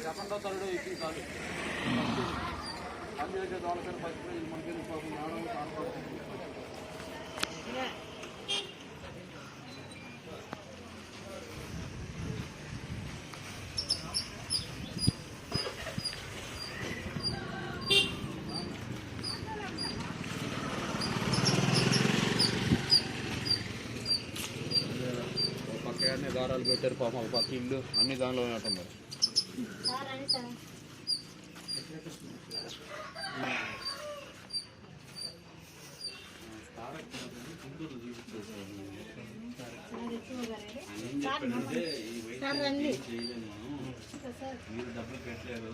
చెప్పండి తరుడు ఇది కాదు అన్నీ అయితే దోలకని పచ్చిపోయి మనకి పాపం నాడం కాపాడుతుంది. పక్కనే దారాలు పెట్టారు పాపం పక్క ఇల్లు అన్ని దానిలోనే ఉంటున్నారు. మీరు డబ్బులు పెట్టలేరు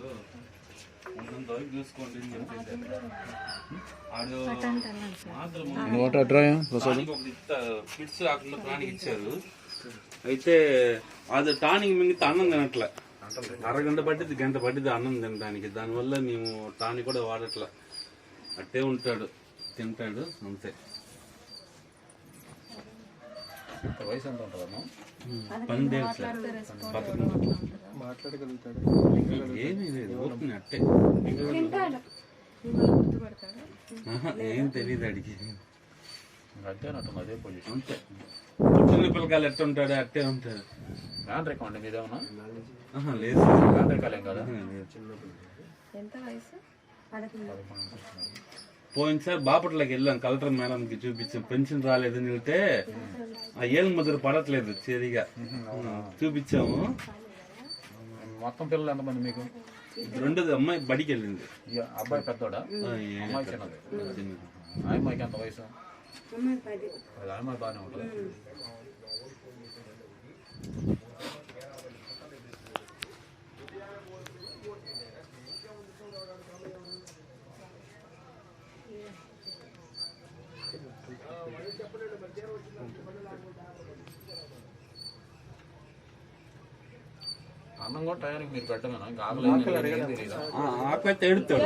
ఉన్నంతవరకు చూసుకోండి అని చెప్పేశారు. ఫిట్స్ కాకుండా ప్రాణికి ఇచ్చారు. అయితే అది టానిక్ మింగితే అన్నం తినట్లే. అరగంట పట్టింది గంట పట్టింది అన్నం తినడానికి. దానివల్ల మేము టానిక్ కూడా వాడట్లే. అట్టే ఉంటాడు తింటాడు అంతే. వయసు ఎంత ఉంటుందమ్మా? 12 ఏళ్ళు సార్. మాట్లాడగలుగుతాడు ఏమీ లేదు ఓపెన్ అట్టే ఏం తెలియదు అడిగి అంతేనట్టు అదే పొజిషన్ అంతే. చిన్న పిల్లకాయలు ఎట్ట ఉంటాడు అట్టే ఉంటాడు. ల్యాండ్ రికార్డ్ మీదేమన్నా లేదు ల్యాండ్ రికార్డ్ ఏం కదా. పోయినసారి బాపట్లకి వెళ్ళాం కలెక్టర్ మేడంకి చూపించాం. పెన్షన్ రాలేదని వెళ్తే ఆ ఏళ్ళ ముద్ర పడట్లేదు సరిగా చూపించాము. మొత్తం పిల్లలు ఎంతమంది మీకు? రెండోది అమ్మాయి బడికి వెళ్ళింది. అబ్బాయి పెద్దోడా? అమ్మాయి చిన్నది. ఆ అమ్మాయికి ఎంత వయసు? అమ్మాయి బాగానే ఉంటుంది. అన్నం కూడా టయానికి మీరు పెట్టమేనా? ఆకలితే ఏడుతాడు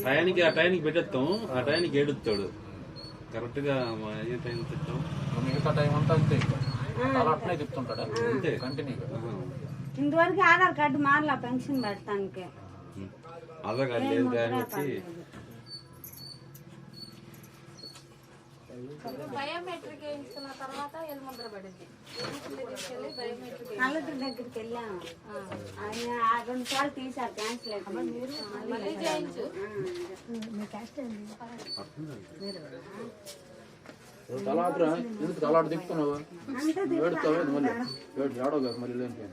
టయానికి. ఆ టయానికి పెట్టేస్తాం. ఆ టయానికి ఏడుతాడు కరెక్ట్ గా. ఏ టైం తిట్టాం మిగతా టైం అంతా అంతే అలా అట్నే చెప్తుంటాడా అంతే కంటిన్యూగా. ఇంతవరకు ఆధార్ కార్డు మారలా పెన్షన్ పెడతానికి. ఆధార్ కార్డు లేదు కానీ బయోమెట్రిక్ వేయించుకున్న తర్వాత ఎల్ముద్ర పడింది. కలెక్టర్ దగ్గరికి వెళ్ళాము. ఆయన 2 సార్లు తీసారు క్యాన్సిల్ మళ్ళీ చేయించు. తలాపురా ఎందుకు తలాడు తిప్పుతున్నావా? ఏడుతావా మళ్ళీ ఏడవ మళ్ళీ లేని